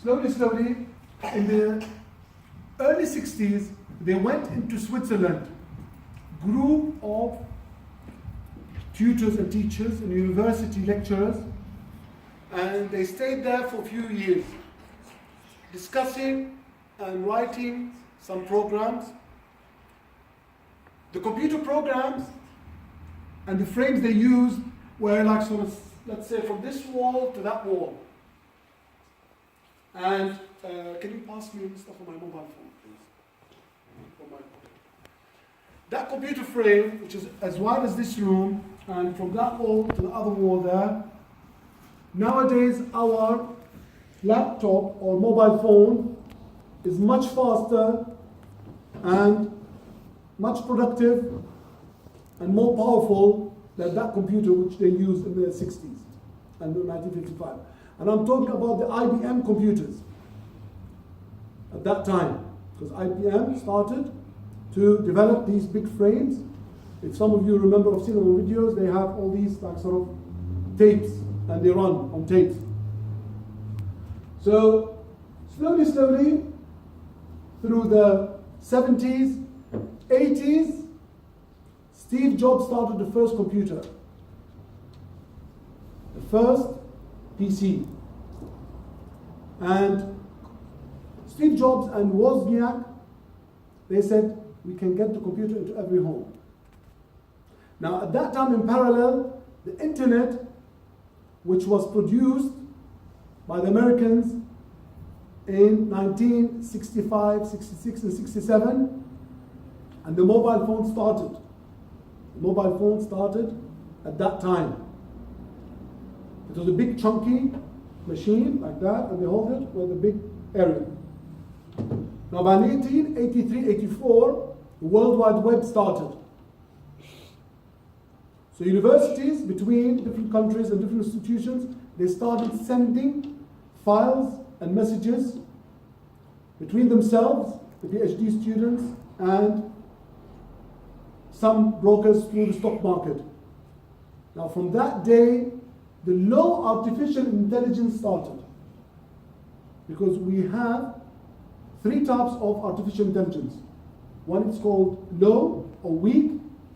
slowly, in the early 60s, they went into Switzerland, group of tutors and teachers and university lecturers, and they stayed there for a few years, discussing and writing some programs. The computer programs and the frames they used were like sort of, let's say, from this wall to that wall. And can you pass me stuff on my mobile phone, please? That computer frame, which is as wide as this room, and from that wall to the other wall there, nowadays our laptop or mobile phone is much faster and much productive and more powerful than that computer which they used in the 60s and 1955. And I'm talking about the IBM computers at that time, because IBM started to develop these big frames. If some of you remember, I've seen them on videos, they have all these like sort of tapes, and they run on tapes. So slowly, through the 70s, 80s, Steve Jobs started the first computer, the first PC. And Steve Jobs and Wozniak, they said, we can get the computer into every home. Now, at that time, in parallel, the internet, which was produced by the Americans in 1965, 66, and 67, and the mobile phone started. The mobile phone started at that time. It was a big chunky machine like that, and they hold it with a big area. Now by 1983, 84, the World Wide Web started. So universities between different countries and different institutions, they started sending files and messages between themselves, the PhD students, and some brokers through the stock market. Now from that day, the low artificial intelligence started, because we have three types of artificial intelligence. One is called low or weak,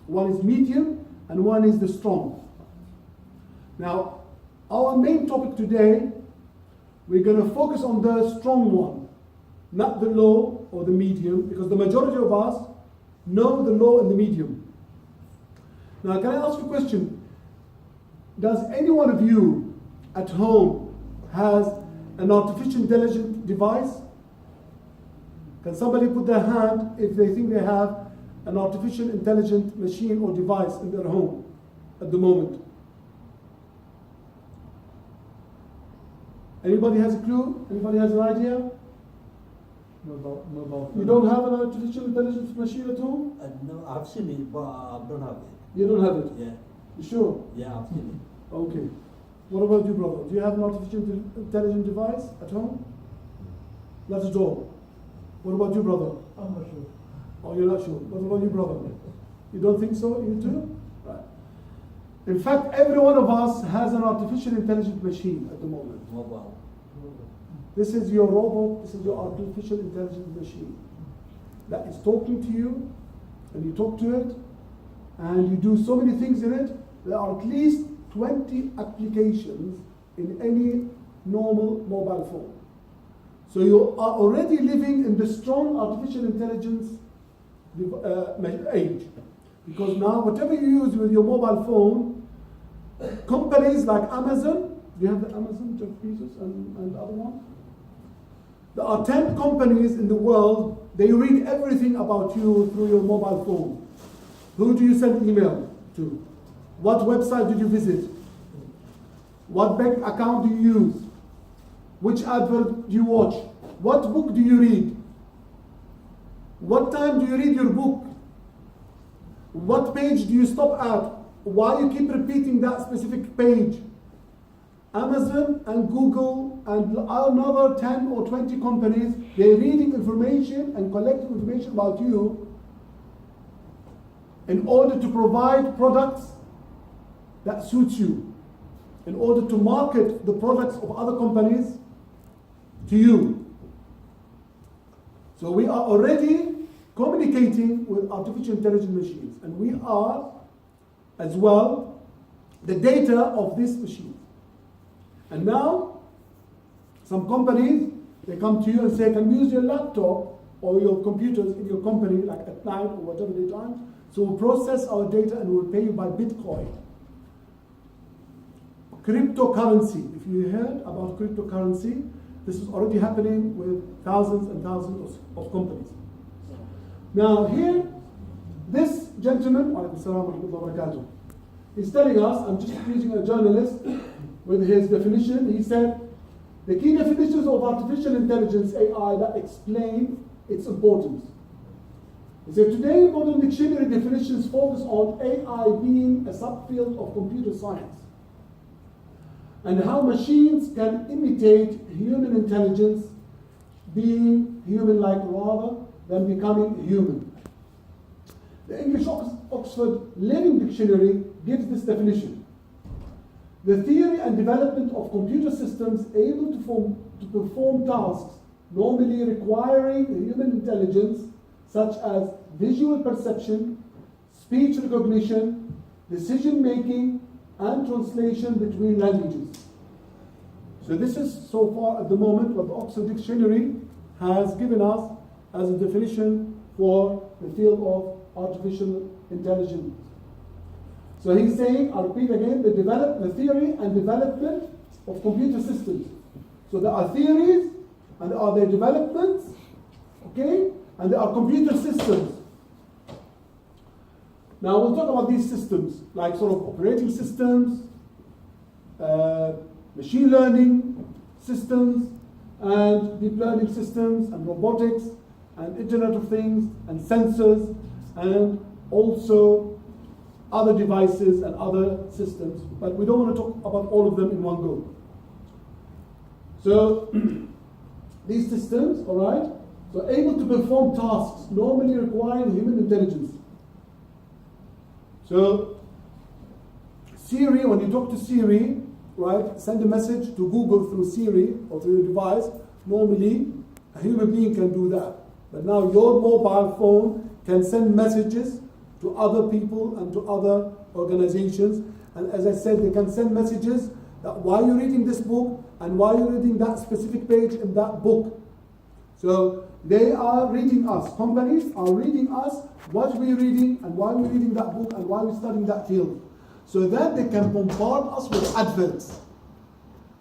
one is medium, and one is the strong. Now, our main topic today, we're going to focus on the strong one, not the low or the medium, because the majority of us know the low and the medium. Now, can I ask you a question? Does any one of you at home has an artificial intelligence device? Can somebody put their hand if they think they have an artificial intelligent machine or device in their home at the moment? Anybody has a clue? Anybody has an idea? You don't have an artificial intelligence machine at home? No, I've seen it, but I don't have it. You don't have it? Yeah. You sure? Yeah, I've seen it. Okay. What about you, brother? Do you have an artificial intelligent device at home? Not at all. What about you, brother? I'm not sure. Oh, you're not sure. What about you, brother? You don't think so? You too? Right. In fact, every one of us has an artificial intelligent machine at the moment. Mobile. This is your robot, this is your artificial intelligent machine that is talking to you, and you talk to it, and you do so many things in it. There are at least 20 applications in any normal mobile phone. So you are already living in the strong artificial intelligence age. Because now whatever you use with your mobile phone, companies like Amazon, do you have the Amazon, Jeff Bezos, and the other one? There are 10 companies in the world, they read everything about you through your mobile phone. Who do you send email to? What website did you visit? What bank account do you use? Which advert do you watch? What book do you read? What time do you read your book? What page do you stop at? Why you keep repeating that specific page? Amazon and Google and another 10 or 20 companies, they're reading information and collecting information about you in order to provide products that suits you, in order to market the products of other companies to you. So we are already communicating with artificial intelligent machines, and we are as well the data of this machine. And now some companies, they come to you and say, can we use your laptop or your computers in your company, like at night or whatever they time? So we'll process our data and we'll pay you by Bitcoin. Cryptocurrency. If you heard about cryptocurrency, this is already happening with thousands and thousands of companies. Now here, this gentleman, he's telling us, I'm just using a journalist with his definition. He said, the key definitions of artificial intelligence, AI, that explain its importance. He said, today modern dictionary definitions focus on AI being a subfield of computer science and how machines can imitate human intelligence, being human-like rather than becoming human. The English Oxford Living Dictionary gives this definition. The theory and development of computer systems able to perform tasks normally requiring human intelligence, such as visual perception, speech recognition, decision-making, and translation between languages. So this is so far at the moment what the Oxford Dictionary has given us as a definition for the field of artificial intelligence. So he's saying, I'll repeat again, the theory and development of computer systems. So there are theories and there are their developments, okay? And there are computer systems. Now we'll talk about these systems, like sort of operating systems, machine learning systems, and deep learning systems, and robotics, and Internet of Things, and sensors, and also other devices and other systems. But we don't want to talk about all of them in one go. So these systems, all right, so able to perform tasks normally requiring human intelligence. So Siri, when you talk to Siri, right, send a message to Google through Siri or through your device, normally a human being can do that. But now your mobile phone can send messages to other people and to other organizations. And as I said, they can send messages that while you're reading this book and while you're reading that specific page in that book. So they are reading us. Companies are reading us what we're reading and why we're reading that book and why we're studying that field. So that they can bombard us with adverts.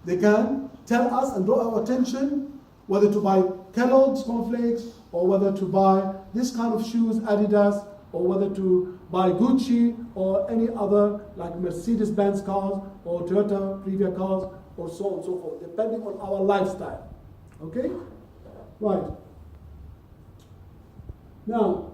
They can tell us and draw our attention whether to buy Kellogg's cornflakes or whether to buy this kind of shoes, Adidas, or whether to buy Gucci or any other like Mercedes-Benz cars or Toyota Previa cars or so on and so forth, depending on our lifestyle. Okay? Right. Now,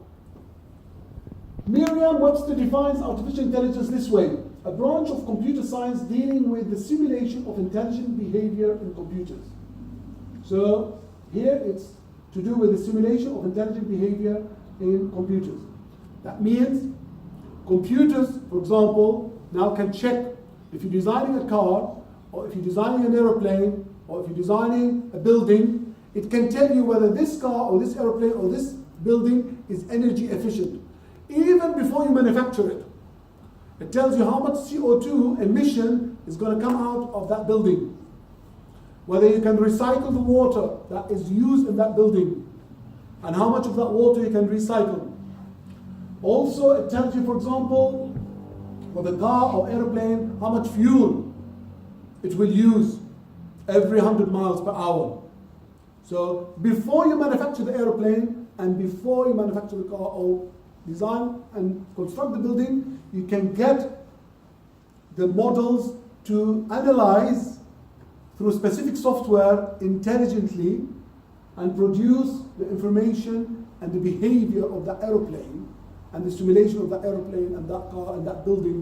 Merriam-Webster defines artificial intelligence this way: a branch of computer science dealing with the simulation of intelligent behavior in computers. So here it's to do with the simulation of intelligent behavior in computers. That means computers, for example, now can check if you're designing a car, or if you're designing an aeroplane, or if you're designing a building, it can tell you whether this car or this aeroplane or this building is energy efficient. Even before you manufacture it. It tells you how much CO2 emission is going to come out of that building. Whether you can recycle the water that is used in that building, and how much of that water you can recycle. Also, it tells you, for example, for the car or airplane, how much fuel it will use every 100 miles per hour. So before you manufacture the airplane and before you manufacture the car or design and construct the building, you can get the models to analyze through specific software intelligently and produce the information and the behavior of the aeroplane and the simulation of the aeroplane and that car and that building.